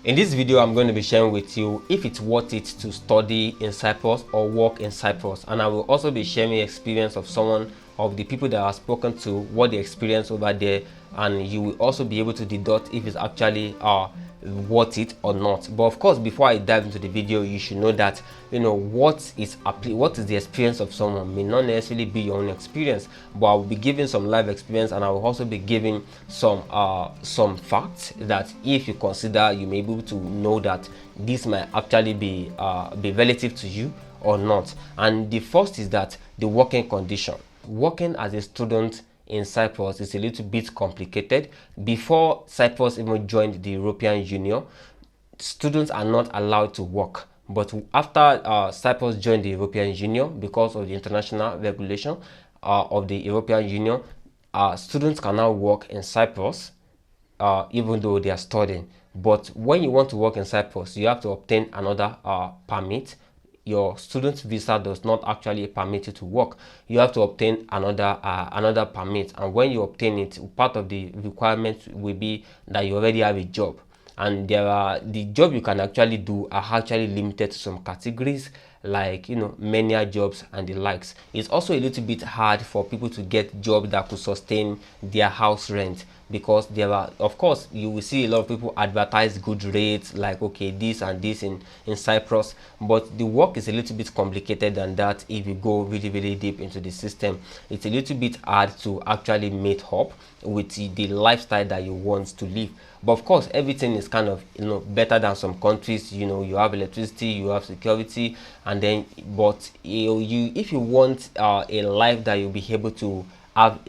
In this video, I'm going to be sharing with you if it's worth it to study in Cyprus or work in Cyprus, and I will also be sharing the experience of the people that I've spoken to, what they experience over there, and you will also be able to deduct if it's actually worth it or not. But of course, before I dive into the video, you should know that what is the experience of someone may not necessarily be your own experience, but I will be giving some live experience, and I will also be giving some facts that if you consider, you may be able to know that this might actually be relative to you or not. And the first is that the working condition. Working as a student in Cyprus is a little bit complicated. Before Cyprus even joined the European Union, students are not allowed to work. But after Cyprus joined the European Union, because of the international regulation of the European Union, students can now work in Cyprus even though they are studying. But when you want to work in Cyprus, you have to obtain another permit. Your student visa does not actually permit you to work. You have to obtain another permit, and when you obtain it, part of the requirement will be that you already have a job. And the job you can actually do are actually limited to some categories, like menial jobs and the likes. It's also a little bit hard for people to get jobs that could sustain their house rent, because there are, of course, you will see a lot of people advertise good rates, like okay, this and this in Cyprus, but the work is a little bit complicated than that. If you go really deep into the system, it's a little bit hard to actually meet up with the lifestyle that you want to live. But of course, everything is kind of better than some countries. You have electricity, you have security, and then but if you want a life that you'll be able to have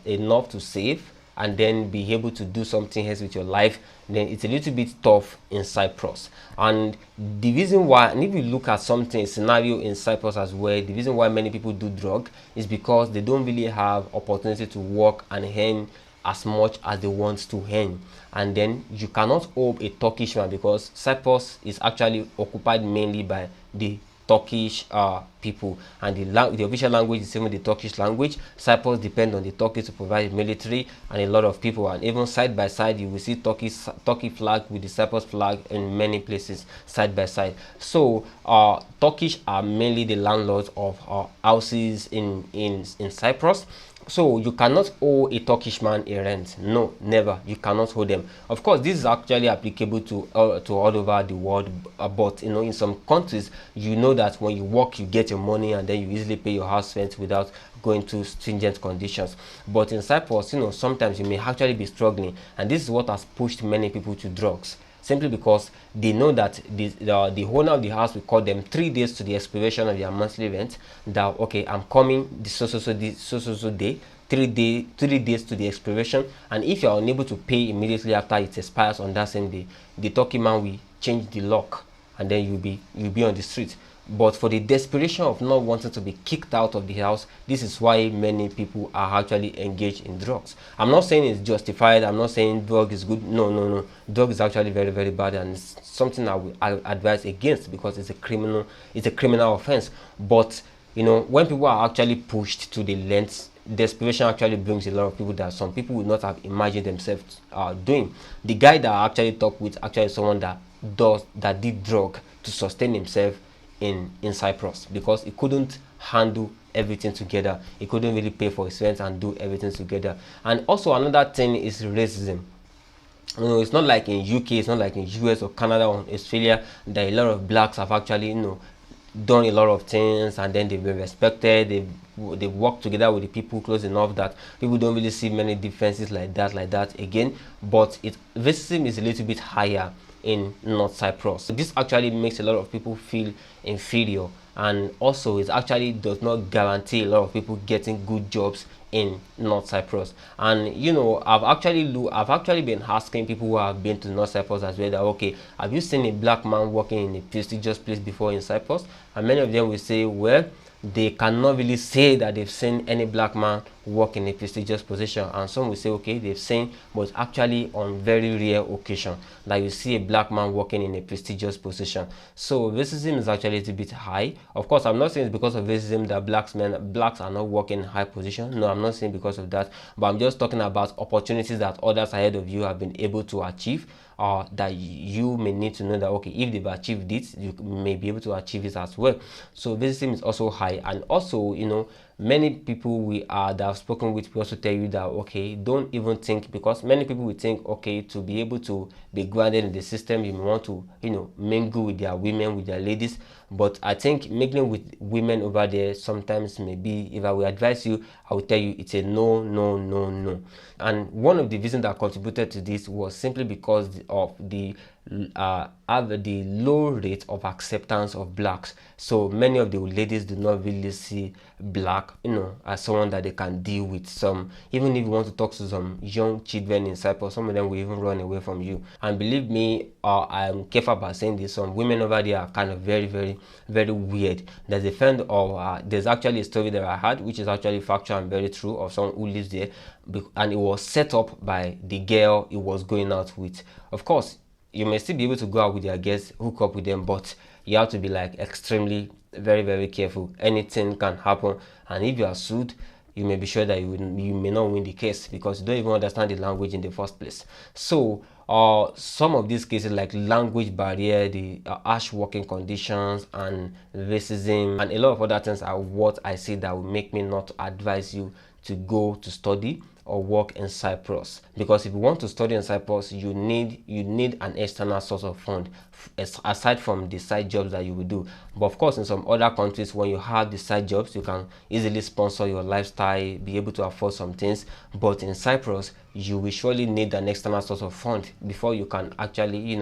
enough to save and then be able to do something else with your life, then it's a little bit tough in Cyprus. And the reason why, and if you look at a scenario in Cyprus as well, the reason why many people do drug is because they don't really have opportunity to work and earn as much as they want to earn. And then you cannot owe a Turkish man, because Cyprus is actually occupied mainly by the Turkish people, and the official language is even the Turkish language. Cyprus depends on the Turkey to provide military and a lot of people, and even side by side you will see Turkey flag with the Cyprus flag in many places side by side. So Turkish are mainly the landlords of houses in Cyprus. So you cannot owe a Turkish man a rent. No, never. You cannot owe them. Of course, this is actually applicable to all over the world. But in some countries, that when you work, you get your money, and then you easily pay your house rent without going to stringent conditions. But in Cyprus, sometimes you may actually be struggling, and this is what has pushed many people to drugs. Simply because they know that the owner of the house will call them 3 days to the expiration of their monthly rent, that okay, I'm coming this so day, 3 days to the expiration, and if you are unable to pay immediately after it expires on that same day, the Turkey man will change the lock, and then you'll be on the street. But for the desperation of not wanting to be kicked out of the house, this is why many people are actually engaged in drugs. I'm not saying it's justified. I'm not saying drug is good. No. Drug is actually very bad, and it's something I advise against, because it's a criminal offense. But when people are actually pushed to the lengths, desperation actually brings a lot of people that some people would not have imagined themselves doing. The guy that I actually talked with actually someone that did drug to sustain himself in Cyprus, because he couldn't handle everything together. He couldn't really pay for his rent and do everything together. And also another thing is racism. It's not like in UK, it's not like in US or Canada or Australia that a lot of blacks have actually done a lot of things, and then they've been respected. They work together with the people close enough that people don't really see many differences like that again. But racism is a little bit higher in North Cyprus. So this actually makes a lot of people feel inferior, and also it actually does not guarantee a lot of people getting good jobs in North Cyprus. And I've actually been asking people who have been to North Cyprus as well that okay, have you seen a black man working in a prestigious place before in Cyprus? And many of them will say, well, they cannot really say that they've seen any black man work in a prestigious position. And some will say okay, they've seen, but actually on very rare occasion that you see a black man working in a prestigious position. So racism is actually a little bit high. Of course, I'm not saying it's because of racism that blacks are not working in high position. No, I'm not saying because of that, but I'm just talking about opportunities that others ahead of you have been able to achieve. that you may need to know that, okay, if they've achieved this, you may be able to achieve it as well. So visiting is also high. And also, many people that I've spoken with will also tell you that, okay, don't even think, because many people will think, okay, to be able to be grounded in the system, you may want to mingle with their women, with their ladies. But I think mingling with women over there sometimes, maybe if I will advise you, I will tell you it's a no, no, no, no. And one of the reasons that contributed to this was simply because of the low rate of acceptance of blacks. So many of the ladies do not really see black as someone that they can deal with. Some, even if you want to talk to some young children in Cyprus, some of them will even run away from you. And believe me, I'm careful about saying this, some women over there are kind of very, very, very weird. There's a friend of there's actually a story that I had, which is actually factual and very true, of someone who lives there, and it was set up by the girl he was going out with. Of course, you may still be able to go out with your guests, hook up with them, but you have to be like extremely very, very careful. Anything can happen, and if you are sued, you may be sure that you may not win the case, because you don't even understand the language in the first place. So some of these cases, like language barrier, the harsh working conditions, and racism, and a lot of other things, are what I see that will make me not advise you to go to study or work in Cyprus. Because if you want to study in Cyprus, you need an external source of fund aside from the side jobs that you will do. But of course, in some other countries, when you have the side jobs, you can easily sponsor your lifestyle, be able to afford some things. But in Cyprus, you will surely need an external source of fund before you can actually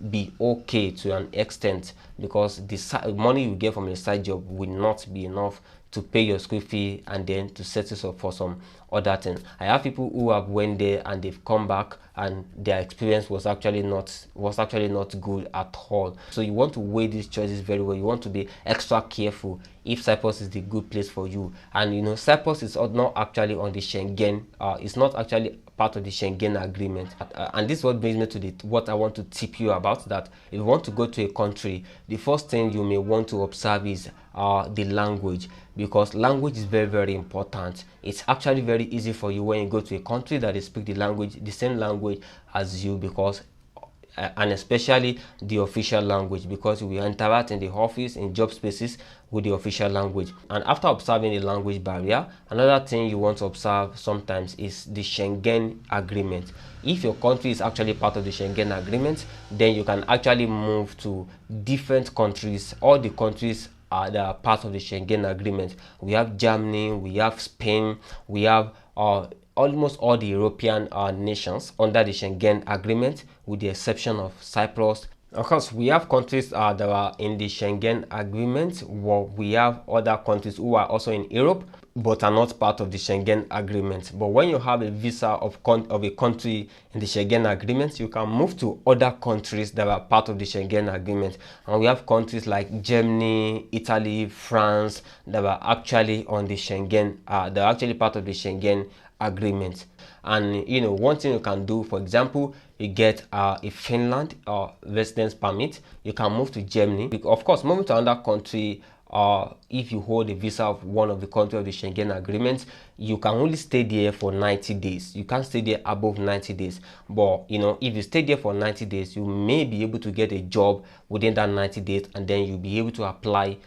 be okay to an extent, because the money you get from a side job will not be enough to pay your school fee and then to set yourself for some other things. I have people who have went there and they've come back and their experience was actually not good at all. So you want to weigh these choices very well. You want to be extra careful if Cyprus is the good place for you. And Cyprus is not actually on the Schengen. It's not actually part of the Schengen agreement. And this is what brings me to what I want to tip you about, that if you want to go to a country, the first thing you may want to observe is the language, because language is very, very important. It's actually very easy for you when you go to a country that they speak the same language as you, because and especially the official language, because we interact in the office, in job spaces, with the official language. And after observing the language barrier, another thing you want to observe sometimes is the Schengen agreement. If your country is actually part of the Schengen agreement, then you can actually move to different countries. All the countries that are part of the Schengen agreement. We have Germany, we have Spain, we have almost all the European nations under the Schengen agreement, with the exception of Cyprus. Of course, we have countries that are in the Schengen agreement, while we have other countries who are also in Europe but are not part of the Schengen agreement. But when you have a visa of a country in the Schengen agreement, you can move to other countries that are part of the Schengen agreement. And we have countries like Germany, Italy, France that are actually on the Schengen, they're actually part of the Schengen agreement. And one thing you can do, for example, you get a Finland residence permit, you can move to Germany. Of course, moving to another country, if you hold a visa of one of the countries of the Schengen agreement, you can only stay there for 90 days. You can't stay there above 90 days. But if you stay there for 90 days, you may be able to get a job within that 90 days, and then you'll be able to apply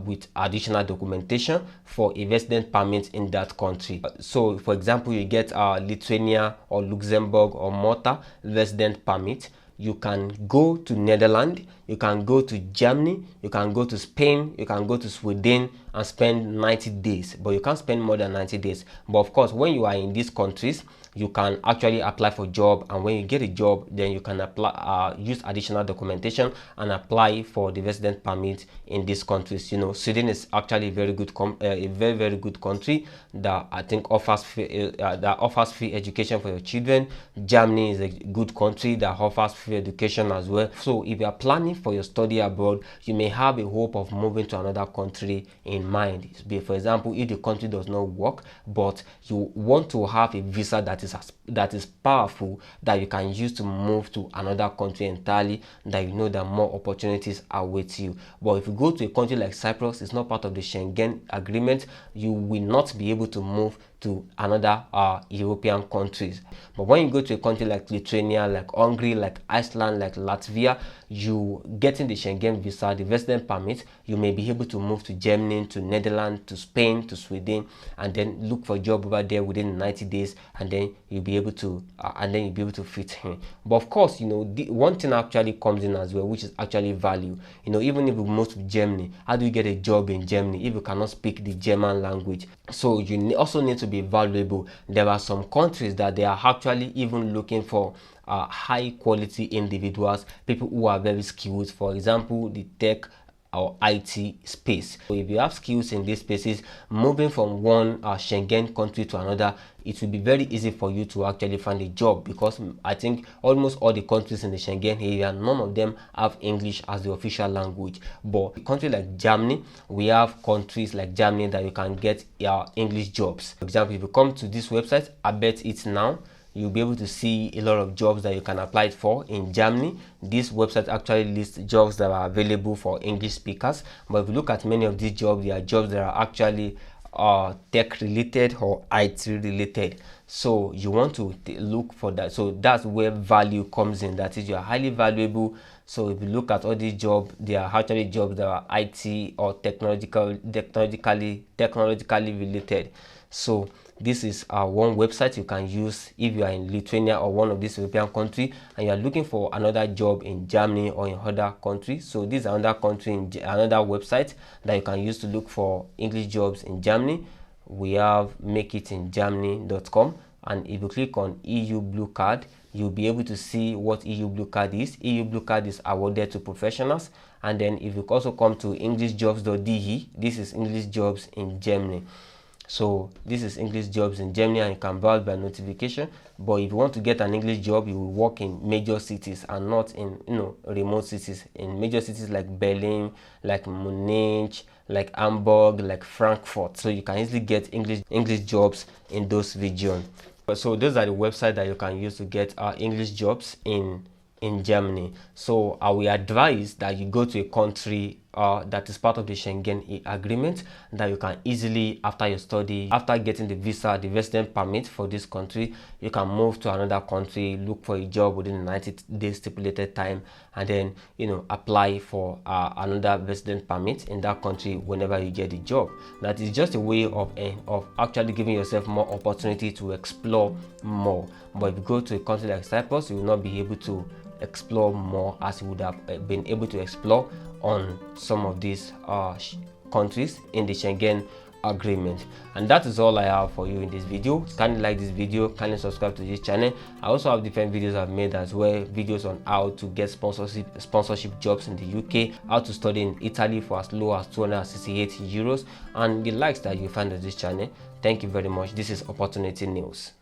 with additional documentation for a resident permit in that country. So for example, you get Lithuania or Luxembourg or Malta resident permit. You can go to Netherlands, you can go to Germany, you can go to Spain, you can go to Sweden and spend 90 days, but you can't spend more than 90 days. But of course, when you are in these countries, you can actually apply for a job, and when you get a job, then you can apply, use additional documentation and apply for the resident permit in these countries. Sweden is actually a very good very good country that I think offers free education for your children. Germany is a good country that offers free education as well. So if you are planning for your study abroad, you may have a hope of moving to another country in mind. For example, if the country does not work, but you want to have a visa that is powerful, that you can use to move to another country entirely, that that more opportunities await you. But if you go to a country like Cyprus, it's not part of the Schengen agreement, you will not be able to move to to another European countries. But when you go to a country like Lithuania, like Hungary, like Iceland, like Latvia, you getting the Schengen visa, the resident permit, you may be able to move to Germany, to Netherlands, to Spain, to Sweden, and then look for a job over there within 90 days, and then you'll be able to fit in. But of course, you know, the one thing actually comes in as well, which is actually value. You know, even if you move to Germany, how do you get a job in Germany if you cannot speak the German language? So you also need to be valuable. There are some countries that they are actually even looking for high quality individuals, people who are very skilled. For example, the tech or IT space. So if you have skills in these spaces, moving from one Schengen country to another, it will be very easy for you to actually find a job, because I think almost all the countries in the Schengen area, none of them have English as the official language. But a country like Germany, we have countries like Germany that you can get English jobs. For example, if you come to this website, I bet it's now, you'll be able to see a lot of jobs that you can apply for in Germany. This website actually lists jobs that are available for English speakers. But if you look at many of these jobs, they are jobs that are actually tech related or IT related. So you want to look for that. So that's where value comes in. That is, you are highly valuable. So if you look at all these jobs, they are actually jobs that are IT or technologically related. So this is one website you can use if you are in Lithuania or one of these European countries and you are looking for another job in Germany or in other countries. So this is another country, another website that you can use to look for English jobs in Germany. We have makeitingermany.com, and if you click on EU Blue Card, you'll be able to see what EU Blue Card is. EU Blue Card is awarded to professionals. And then if you also come to englishjobs.de, this is English jobs in Germany. So this is English jobs in Germany, and you can browse by notification. But if you want to get an English job, you will work in major cities and not in remote cities. In major cities like Berlin, like Munich, like Hamburg, like Frankfurt. So you can easily get English jobs in those regions. So those are the websites that you can use to get English jobs in Germany. So I will advise that you go to a country that is part of the Schengen agreement, that you can easily, after your study, after getting the visa, the resident permit for this country, you can move to another country, look for a job within 90 days stipulated time, and then apply for another resident permit in that country whenever you get the job. That is just a way of actually giving yourself more opportunity to explore more. But if you go to a country like Cyprus, you will not be able to explore more as you would have been able to explore on some of these countries in the Schengen agreement. And that is all I have for you in this video. Kindly like this video, kindly subscribe to this channel. I also have different videos I've made as well, videos on how to get sponsorship jobs in the UK, how to study in Italy for as low as 268 euros, and the likes that you find on this channel. Thank you very much. This is Opportunity News.